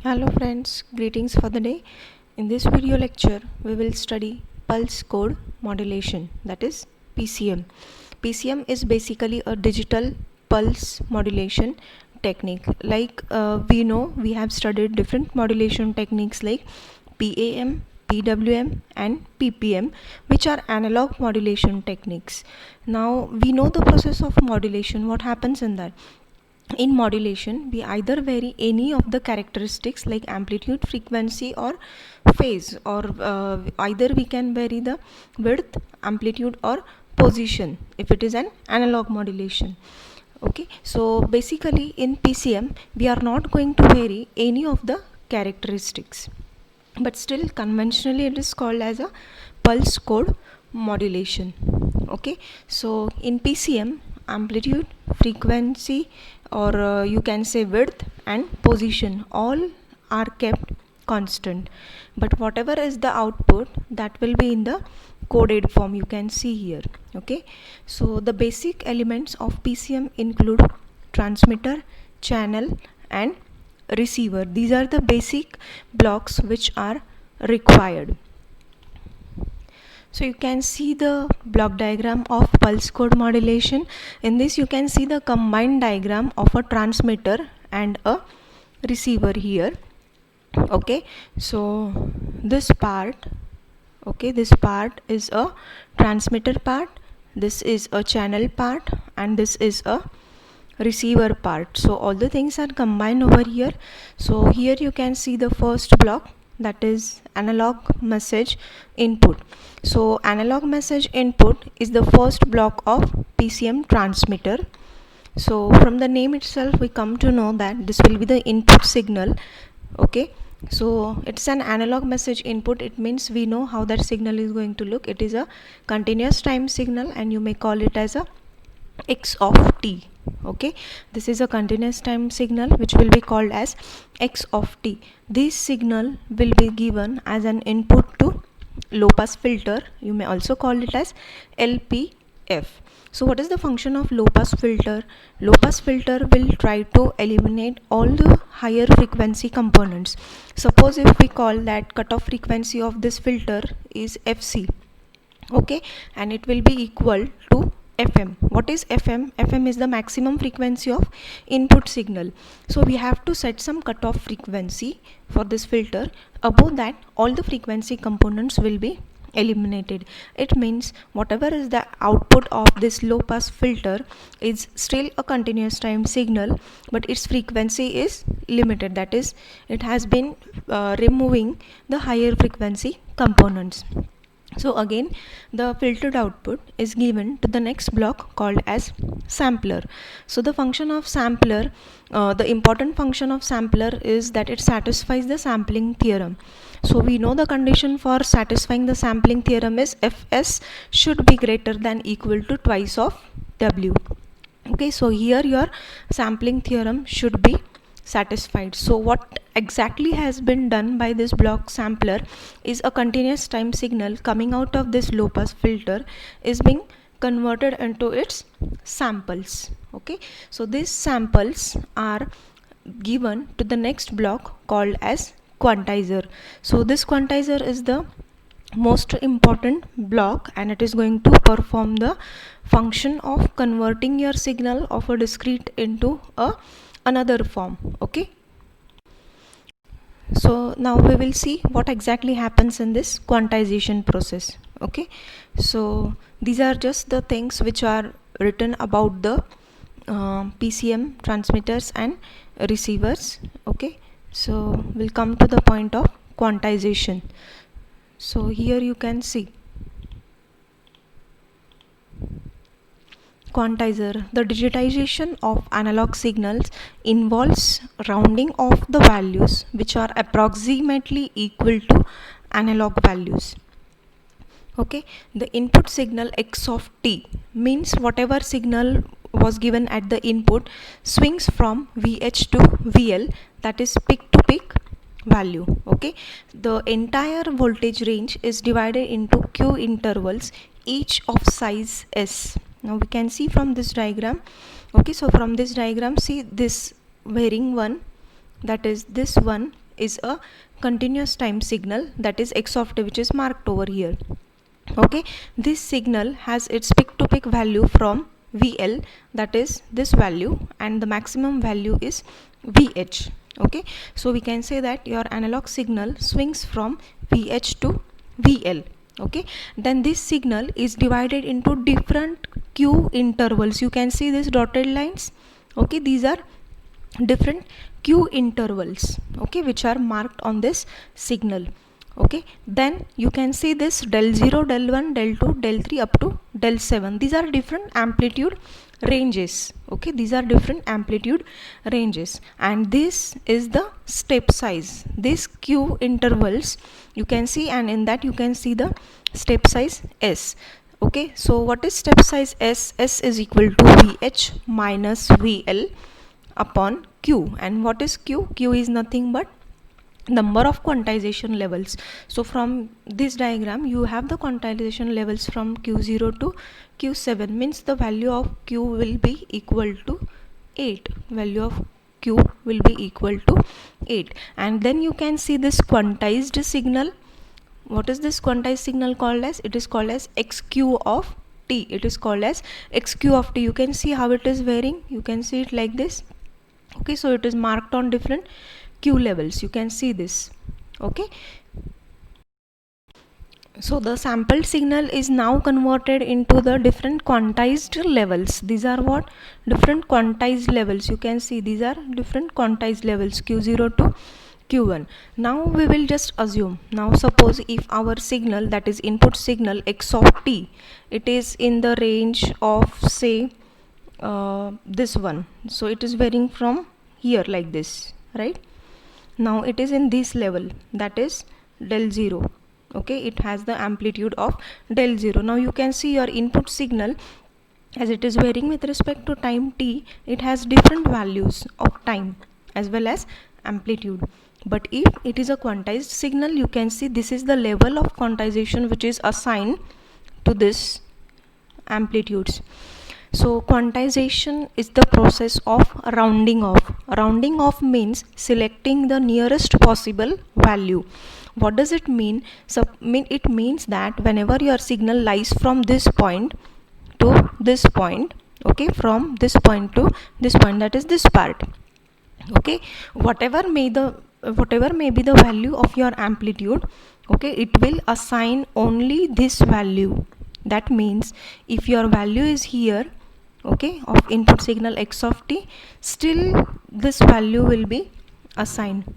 Hello friends, greetings for the day. In this video lecture, we will study pulse code modulation, that is PCM. PCM is basically a digital pulse modulation technique. We know, we have studied different modulation techniques like PAM, PWM and PPM, which are analog modulation techniques. Now we know the process of modulation. What happens in that? In modulation, we either vary any of the characteristics like amplitude, frequency or phase, or either we can vary the width, amplitude or position if it is an analog modulation. Okay, so basically in PCM we are not going to vary any of the characteristics, but still conventionally it is called as a pulse code modulation. Okay, so in PCM, amplitude, frequency, or you can say width and position, all are kept constant, but whatever is the output, that will be in the coded form, you can see here. Okay, so the basic elements of PCM include transmitter, channel and receiver. These are the basic blocks which are required. So you can see the block diagram of pulse code modulation. In this you can see the combined diagram of a transmitter and a receiver here. Okay, so this part is a transmitter part, this is a channel part and this is a receiver part. So all the things are combined over here. So here you can see the first block, that is analog message input. So analog message input is the first block of PCM transmitter. So from the name itself we come to know that this will be the input signal. Okay, so it's an analog message input. It means we know how that signal is going to look. It is a continuous time signal and you may call it as a x of t. Okay, this is a continuous time signal which will be called as x of t. This signal will be given as an input to low pass filter. You may also call it as LPF. So what is the function of low pass filter? Low pass filter will try to eliminate all the higher frequency components. Suppose if we call that cutoff frequency of this filter is FC, okay, and it will be equal to FM. What is FM? FM is the maximum frequency of input signal. So we have to set some cutoff frequency for this filter. Above that, all the frequency components will be eliminated. It means whatever is the output of this low pass filter is still a continuous time signal, but its frequency is limited. That is, it has been removing the higher frequency components. So again the filtered output is given to the next block called as sampler. So the function of sampler, the important function of sampler is that it satisfies the sampling theorem. So we know the condition for satisfying the sampling theorem is Fs should be greater than equal to twice of W. Okay, so here your sampling theorem should be satisfied. So what exactly has been done by this block sampler is a continuous time signal coming out of this low pass filter is being converted into its samples. Okay, so these samples are given to the next block called as quantizer. So this quantizer is the most important block and it is going to perform the function of converting your signal of a discrete into another form. Okay, so now we will see what exactly happens in this quantization process. Okay, so these are just the things which are written about the PCM transmitters and receivers. Okay, so we'll come to the point of quantization. So here you can see quantizer. The digitization of analog signals involves rounding off the values which are approximately equal to analog values. Okay, the input signal x of t means whatever signal was given at the input swings from VH to VL, that is peak to peak value. Okay, the entire voltage range is divided into Q intervals, each of size S. Now we can see from this diagram. Okay, so from this diagram, see this varying one, that is this one is a continuous time signal, that is x of t, which is marked over here. Okay, this signal has its peak to peak value from VL, that is this value, and the maximum value is VH. Okay, so we can say that your analog signal swings from VH to VL. Okay, then this signal is divided into different Q intervals. You can see these dotted lines. Okay, these are different Q intervals, okay, which are marked on this signal. Okay, then you can see this del 0, del 1, del 2, del 3 up to del 7. These are different amplitude ranges. Okay, these are different amplitude ranges, and this is the step size. These Q intervals you can see, and in that you can see the step size S. Okay, so what is step size S? S is equal to VH minus VL upon Q. And what is Q? Q is nothing but number of quantization levels. So from this diagram you have the quantization levels from Q0 to Q7, means the value of Q will be equal to 8. Value of Q will be equal to 8. And then you can see this quantized signal. What is this quantized signal called as? It is called as xq of t. It is called as xq of t. You can see how it is varying. You can see it like this. Okay, so it is marked on different Q levels. You can see this. Okay, so the sampled signal is now converted into the different quantized levels. These are what? Different quantized levels. You can see these are different quantized levels, Q0 to Q1. Now we will just assume, now suppose if our signal, that is input signal x of t, it is in the range of say this one. So it is varying from here like this, right? Now it is in this level, that is del 0. Okay, it has the amplitude of del 0. Now you can see your input signal, as it is varying with respect to time t, it has different values of time as well as amplitude. But if it is a quantized signal, you can see this is the level of quantization which is assigned to this amplitudes. So quantization is the process of rounding off. Rounding off means selecting the nearest possible value. What does it mean? It means that whenever your signal lies from this point to this point, okay, from this point to this point, that is this part, okay, whatever may be the value of your amplitude, okay, it will assign only this value. That means if your value is here, okay, of input signal x of t, still this value will be assigned.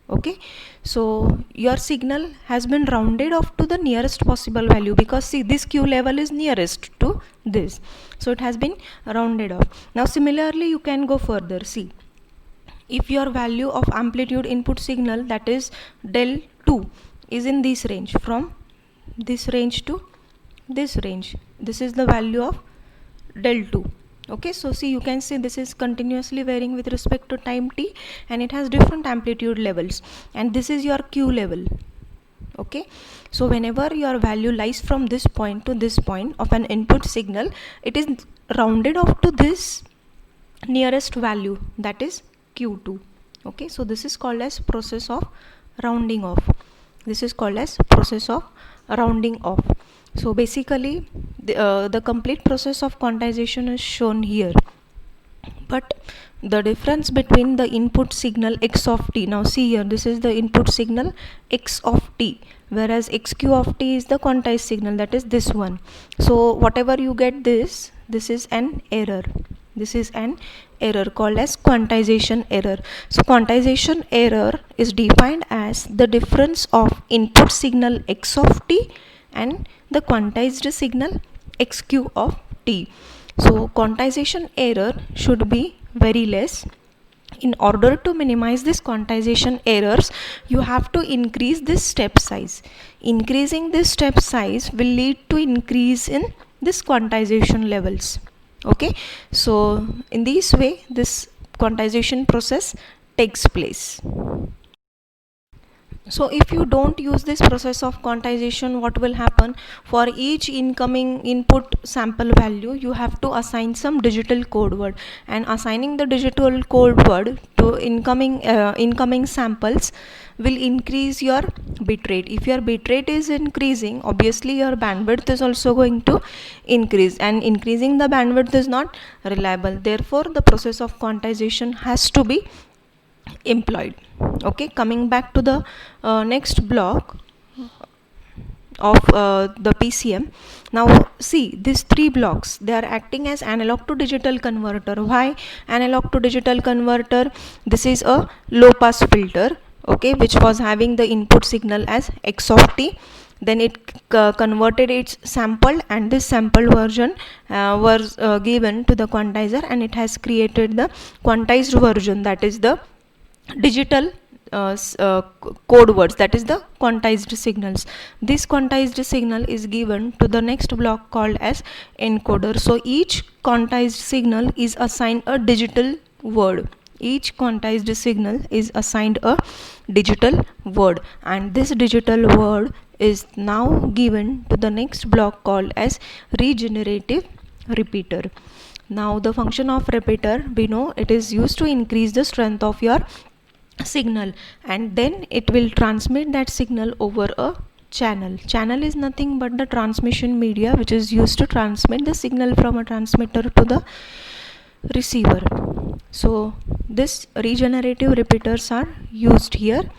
Okay, so your signal has been rounded off to the nearest possible value, because see, this Q level is nearest to this, so it has been rounded off. Now similarly you can go further. See, if your value of amplitude input signal, that is del 2, is in this range, from this range to this range, this is the value of del 2. Okay, so see, you can see this is continuously varying with respect to time t, and it has different amplitude levels, and this is your Q level. Okay, so whenever your value lies from this point to this point of an input signal, it is rounded off to this nearest value, that is Q2. Okay, so this is called as process of rounding off. This is called as process of rounding off. So basically the complete process of quantization is shown here, but the difference between the input signal x of t, now see here, this is the input signal x of t, whereas xq of t is the quantized signal, that is this one. So whatever you get, this is an error. This is an error called as quantization error. So quantization error is defined as the difference of input signal x of t and the quantized signal xq of t. So quantization error should be very less. In order to minimize this quantization errors, you have to increase this step size. Increasing this step size will lead to increase in this quantization levels. Okay, so in this way this quantization process takes place. So if you don't use this process of quantization, what will happen? For each incoming input sample value, you have to assign some digital code word, and assigning the digital code word to incoming samples will increase your bitrate. If your bitrate is increasing, obviously your bandwidth is also going to increase, and increasing the bandwidth is not reliable. Therefore the process of quantization has to be employed. Okay, coming back to the next block of the PCM. Now see, these three blocks, they are acting as analog to digital converter. Why analog to digital converter? This is a low pass filter, okay, which was having the input signal as x of t. Then it converted its sample, and this sample version was given to the quantizer, and it has created the quantized version, that is the digital code words, that is the quantized signals. This quantized signal is given to the next block called as encoder. So each quantized signal is assigned a digital word. Each quantized signal is assigned a digital word, and this digital word is now given to the next block called as regenerative repeater. Now the function of repeater, we know it is used to increase the strength of your signal, and then it will transmit that signal over a channel. Channel is nothing but the transmission media which is used to transmit the signal from a transmitter to the receiver. So this regenerative repeaters are used here.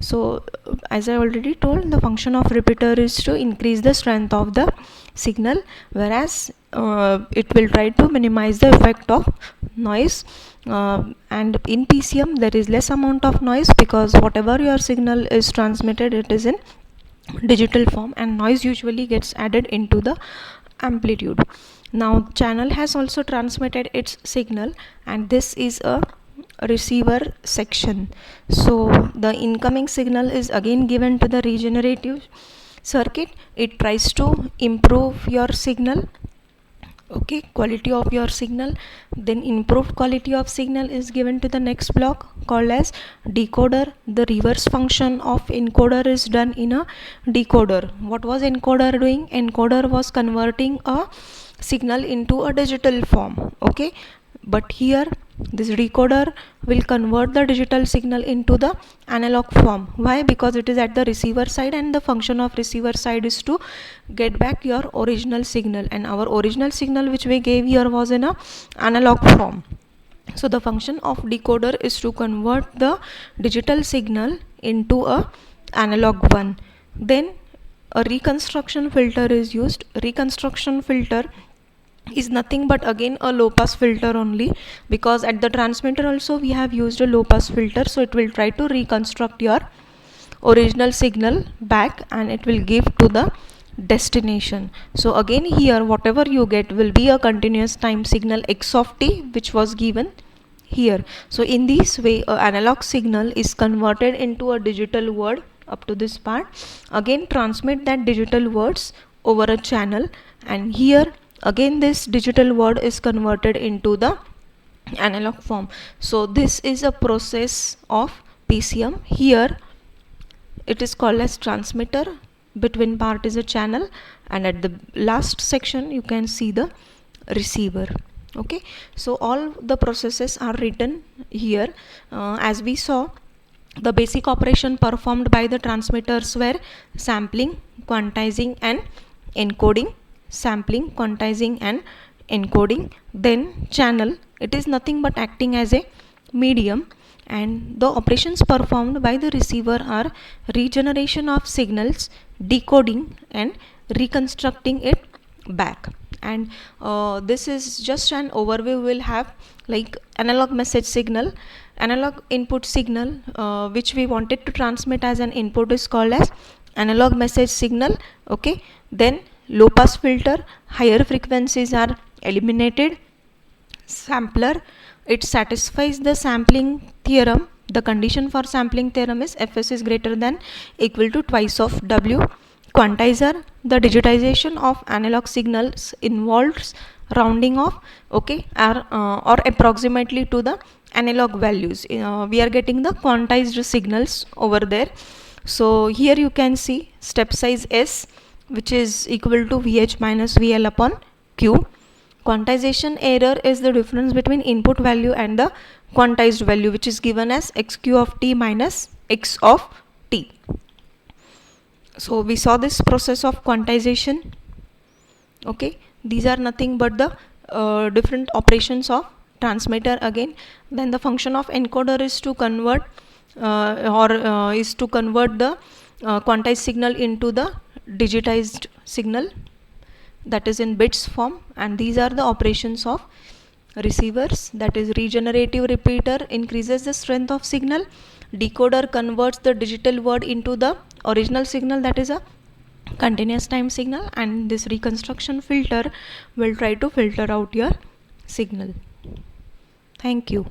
So as I already told, the function of repeater is to increase the strength of the signal, whereas it will try to minimize the effect of noise. And in PCM there is less amount of noise, because whatever your signal is transmitted, it is in digital form, and noise usually gets added into the amplitude. Now channel has also transmitted its signal, and this is a receiver section. So the incoming signal is again given to the regenerative circuit. It tries to improve your signal, okay, quality of your signal. Then improved quality of signal is given to the next block called as decoder. The reverse function of encoder is done in a decoder. What was encoder doing? Encoder was converting a signal into a digital form, okay, but here this decoder will convert the digital signal into the analog form. Why? Because it is at the receiver side, and the function of receiver side is to get back your original signal, and our original signal which we gave here was in a analog form. So the function of decoder is to convert the digital signal into a analog one. Then a reconstruction filter is used. Reconstruction filter is nothing but again a low pass filter only, because at the transmitter also we have used a low pass filter. So it will try to reconstruct your original signal back, and it will give to the destination. So again here whatever you get will be a continuous time signal x of t, which was given here. So in this way a analog signal is converted into a digital word up to this part. Again transmit that digital words over a channel, and here again this digital word is converted into the analog form. So this is a process of PCM. Here it is called as transmitter, between part is a channel, and at the last section you can see the receiver. Okay, so all the processes are written here. As we saw, the basic operation performed by the transmitters were sampling, quantizing and encoding. Sampling, quantizing and encoding. Then channel, it is nothing but acting as a medium, and the operations performed by the receiver are regeneration of signals, decoding and reconstructing it back. And this is just an overview. We'll have like analog message signal. Analog input signal which we wanted to transmit as an input is called as analog message signal. Okay, then low pass filter, higher frequencies are eliminated. Sampler, it satisfies the sampling theorem. The condition for sampling theorem is fs is greater than equal to twice of w. Quantizer, the digitization of analog signals involves rounding off, okay, or approximately to the analog values. We are getting the quantized signals over there. So here you can see step size S, which is equal to VH minus VL upon Q. Quantization error is the difference between input value and the quantized value, which is given as xq of t minus x of t. So we saw this process of quantization. Okay, these are nothing but the different operations of transmitter again. Then the function of encoder is to convert the quantized signal into the digitized signal, that is in bits form. And these are the operations of receivers, that is regenerative repeater increases the strength of signal, decoder converts the digital word into the original signal, that is a continuous time signal, and this reconstruction filter will try to filter out your signal. Thank you.